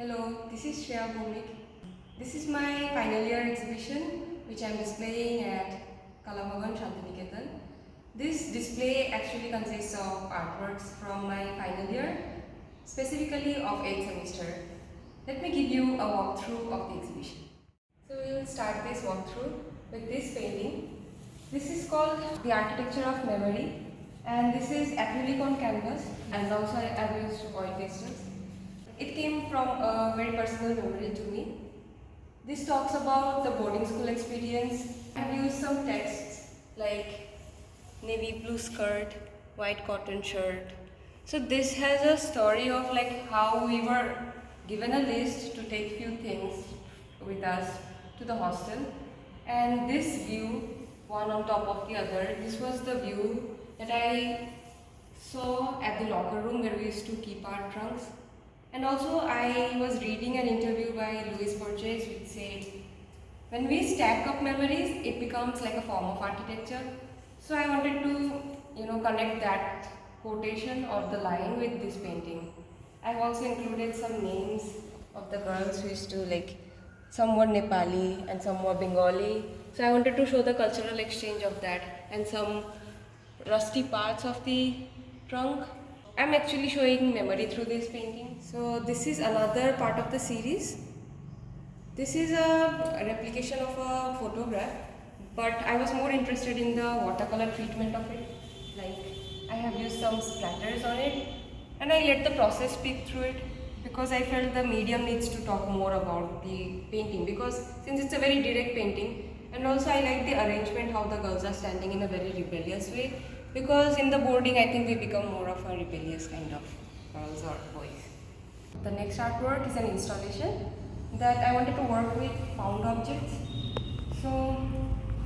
Hello, this is Shreya Bhumik. This is my final year exhibition which I am displaying at Kalabhagan Shantiniketan. This display actually consists of artworks from my final year, specifically of 8th semester. Let me give you a walkthrough of the exhibition. So we will start this walkthrough with this painting. This is called The Architecture of Memory, and this is acrylic on canvas, and also I have used oil pastels. It came from a very personal memory to me. This talks about the boarding school experience. I've used some texts like navy blue skirt, white cotton shirt. So this has a story of like how we were given a list to take few things with us to the hostel, and this view, one on top of the other, this was the view that I saw at the locker room where we used to keep our trunks. And also I was reading an interview by Louis Borges which said, when we stack up memories, it becomes like a form of architecture. So I wanted to, connect that quotation or the line with this painting. I've also included some names of the girls who used to some were Nepali and some were Bengali. So I wanted to show the cultural exchange of that and some rusty parts of the trunk. I'm actually showing memory through this painting. So this is another part of the series. This is a replication of a photograph, but I was more interested in the watercolor treatment of it. Like I have used some splatters on it and I let the process speak through it because I felt the medium needs to talk more about the painting, because since it's a very direct painting, and also I like the arrangement, how the girls are standing in a very rebellious way, because in the boarding I think we become more of a rebellious kind of girls or boys. The next artwork is an installation that I wanted to work with found objects. So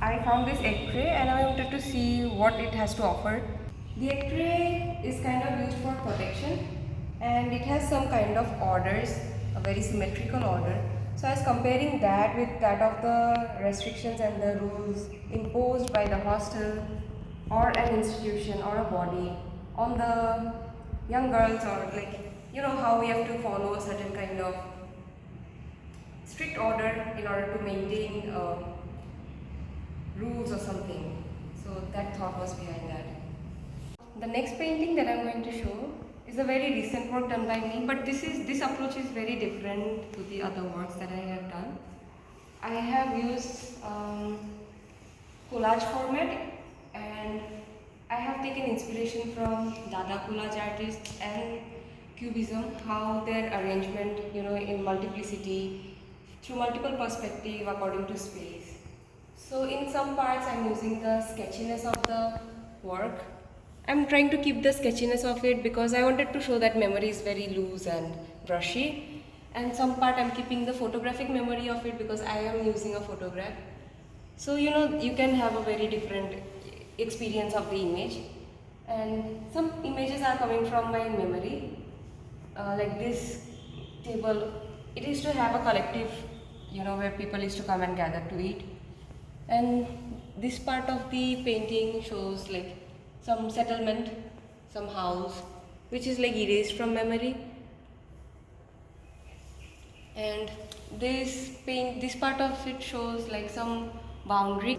I found this egg tray and I wanted to see what it has to offer. The egg tray is kind of used for protection and it has some kind of orders, a very symmetrical order. So I was comparing that with that of the restrictions and the rules imposed by the hostel or an institution or a body on the young girls, or how we have to follow a certain kind of strict order in order to maintain rules or something. So that thought was behind that. The next painting that I'm going to show is a very recent work done by me, but this approach is very different to the other works that I have done. I have used collage format, and I have taken inspiration from Dada collage artists and Cubism, how their arrangement, in multiplicity, through multiple perspective according to space. So in some parts I'm using the sketchiness of the work. I'm trying to keep the sketchiness of it because I wanted to show that memory is very loose and brushy. And some part I'm keeping the photographic memory of it because I am using a photograph. So you can have a very different experience of the image. And some images are coming from my memory. Like this table, it used to have a collective, where people used to come and gather to eat. And this part of the painting shows like some settlement, some house, which is like erased from memory. And this part of it shows like some boundary,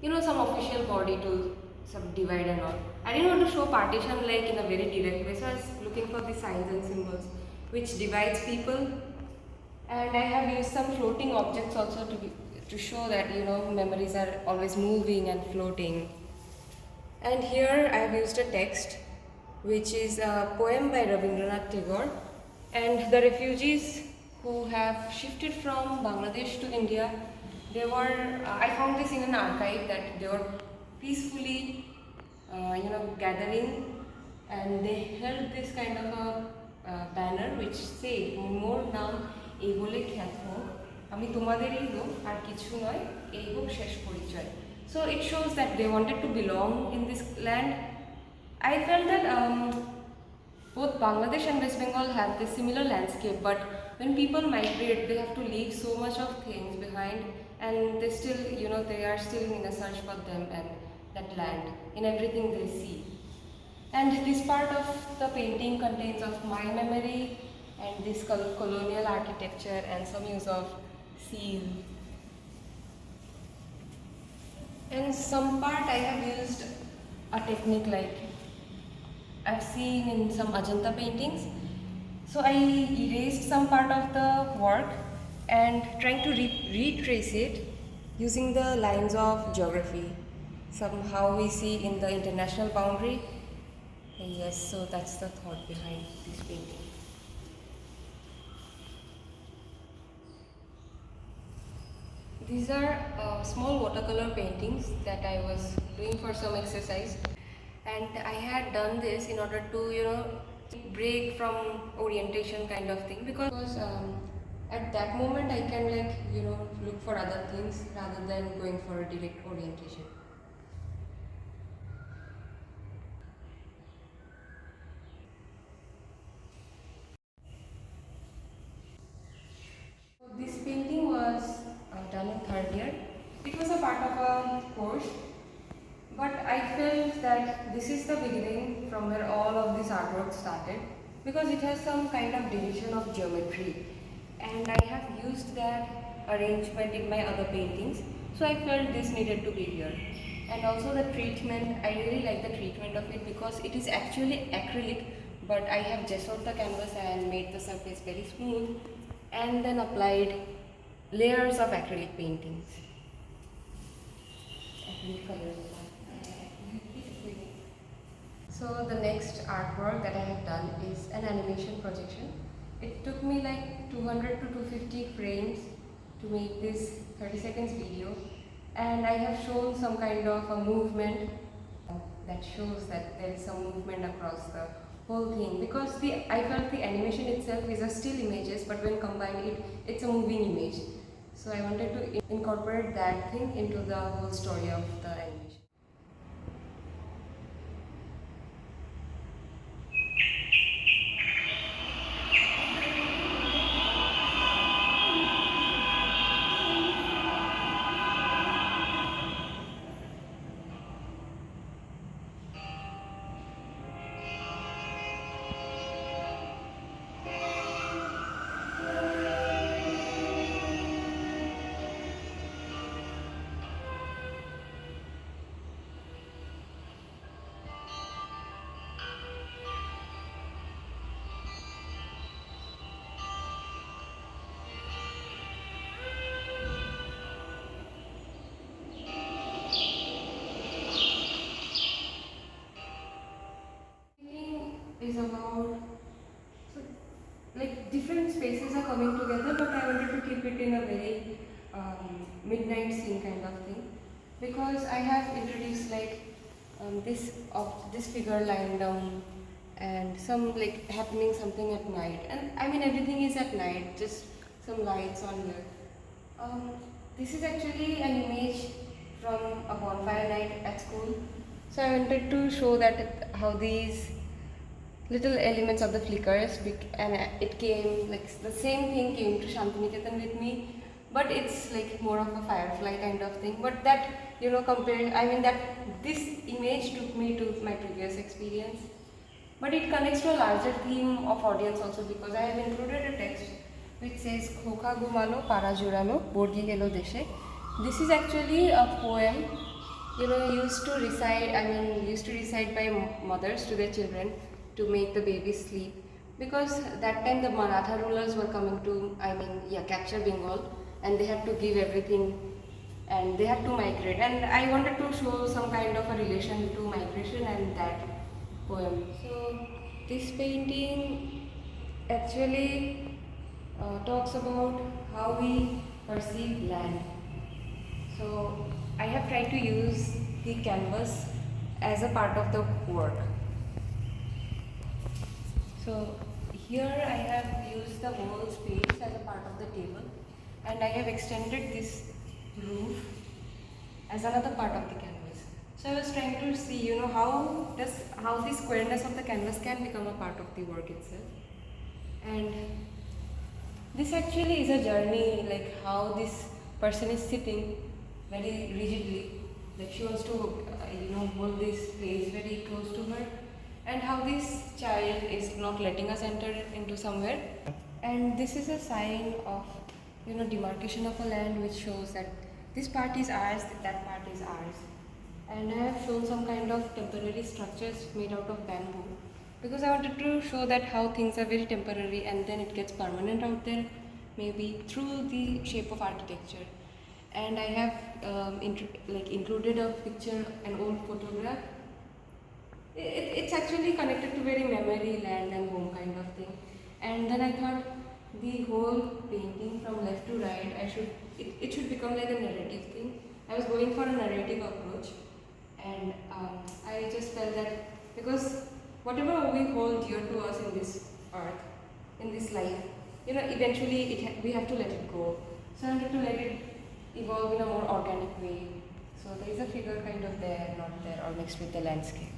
some official body to subdivide and all. I didn't want to show partition like in a very direct way, so I was looking for the signs and symbols which divides people. And I have used some floating objects also to show that memories are always moving and floating. And here I have used a text which is a poem by Rabindranath Tagore, and the refugees who have shifted from Bangladesh to India, I found this in an archive that they were peacefully gathering, and they held this kind of a banner which said, "Moor naam ei bole খ্যাত হোক, আমি তোমাদেরই লোক আর কিছু নয়, এই হোক শেষ পরিচয়." So it shows that they wanted to belong in this land. I felt that both Bangladesh and West Bengal have this similar landscape, but when people migrate, they have to leave so much of things behind, and they still, they are still in a search for them and that land in everything they see. And this part of the painting contains of my memory and this colonial architecture and some use of seal. And some part I have used a technique like I've seen in some Ajanta paintings. So I erased some part of the work and trying to retrace it using the lines of geography. Somehow we see in the international boundary. Yes, so that's the thought behind this painting. These are small watercolor paintings that I was doing for some exercise, and I had done this in order to break from orientation kind of thing, because at that moment I can look for other things rather than going for a direct orientation. This painting was done in third year. It was a part of a course, but I felt that this is the beginning from where all of this artwork started, because it has some kind of division of geometry, and I have used that arrangement in my other paintings, so I felt this needed to be here. And also the treatment, I really like the treatment of it because it is actually acrylic, but I have gessoed the canvas and made the surface very smooth and then applied layers of acrylic paintings. Acrylic colors. So the next artwork that I have done is an animation projection. It took me like 200 to 250 frames to make this 30 seconds video, and I have shown some kind of a movement that shows that there is some movement across the whole thing, because I felt the animation itself is a still images, but when combined it's a moving image. So I wanted to incorporate that thing into the whole story of the animation. Is about, so like different spaces are coming together, but I wanted to keep it in a very midnight scene kind of thing, because I have introduced this figure lying down and some like happening something at night, and I mean everything is at night, just some lights on here. This is actually an image from a bonfire night at school, so I wanted to show that how these little elements of the flickers, and it came like the same thing came to Shantiniketan with me, but it's like more of a firefly kind of thing. But that compared, I mean that this image took me to my previous experience, but it connects to a larger theme of audience also, because I have included a text which says Khokha Gumalo Para Juralo Borgi Gelo Deshe. This is actually a poem used to recite by mothers to their children to make the babies sleep, because that time the Maratha rulers were coming to capture Bengal, and they had to give everything and they had to migrate, and I wanted to show some kind of a relation to migration and that poem. So this painting actually talks about how we perceive land. So I have tried to use the canvas as a part of the work. So here I have used the wall space as a part of the table, and I have extended this roof as another part of the canvas. So I was trying to see, how the squareness of the canvas can become a part of the work itself. And this actually is a journey, like how this person is sitting very rigidly, like she wants to hold this place very close to her, and how this child is not letting us enter into somewhere. And this is a sign of, demarcation of a land, which shows that this part is ours, that part is ours. And I have shown some kind of temporary structures made out of bamboo because I wanted to show that how things are very temporary and then it gets permanent out there, maybe through the shape of architecture. And I have included a picture, an old photograph. It's actually connected to very memory, land and home kind of thing. And then I thought the whole painting from left to right, it should become like a narrative thing. I was going for a narrative approach, and I just felt that because whatever we hold dear to us in this earth, in this life, eventually we have to let it go. So I wanted to let it evolve in a more organic way. So there is a figure kind of there, not there, or mixed with the landscape.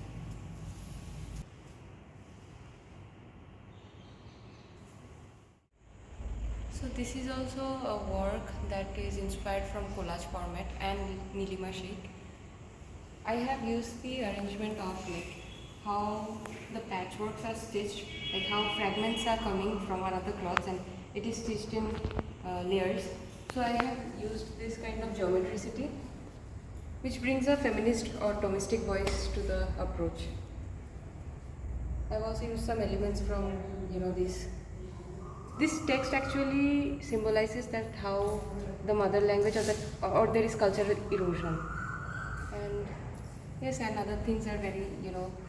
So this is also a work that is inspired from collage format and Nilima Sheikh. I have used the arrangement of how the patchworks are stitched, like how fragments are coming from another cloth and it is stitched in layers. So I have used this kind of geometricity, which brings a feminist or domestic voice to the approach. I've also used some elements from this text actually symbolizes that how the mother language or there is cultural erosion. And yes, and other things are very,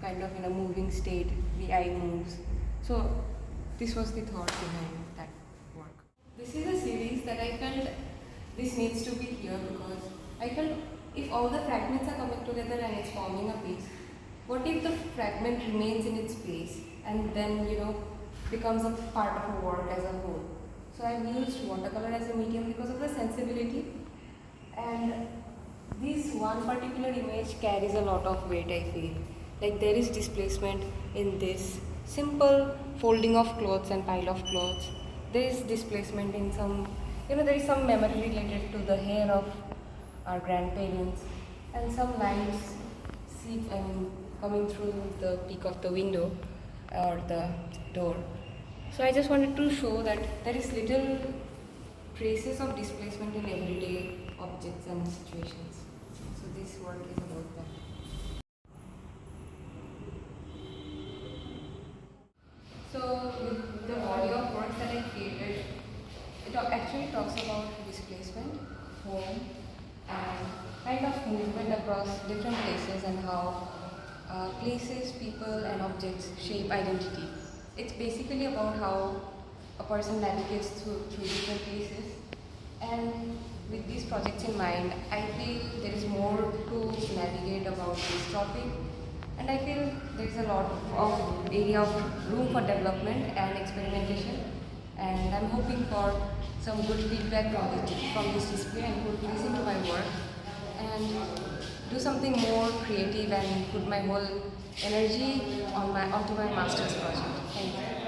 kind of in a moving state, the eye moves. So this was the thought behind that work. This is a series that I felt this needs to be here because I felt if all the fragments are coming together and it's forming a piece, what if the fragment remains in its place and then, becomes a part of a work as a whole. So I've used watercolor as a medium because of the sensibility, and this one particular image carries a lot of weight, I feel. Like there is displacement in this simple folding of clothes and pile of clothes. There is displacement in some, there is some memory related to the hair of our grandparents and some lights coming through the peak of the window or the door. So I just wanted to show that there is little traces of displacement in everyday objects and situations. So this work is about that. So with the body of works that I created, it actually talks about displacement, home, and kind of movement across different places and how places, people and objects shape identity. It's basically about how a person navigates through different places, and with these projects in mind, I feel there is more to navigate about this topic, and I feel there is a lot of area of room for development and experimentation, and I'm hoping for some good feedback from this display and put this into my work and do something more creative and put my whole energy onto my master's project. Thank you.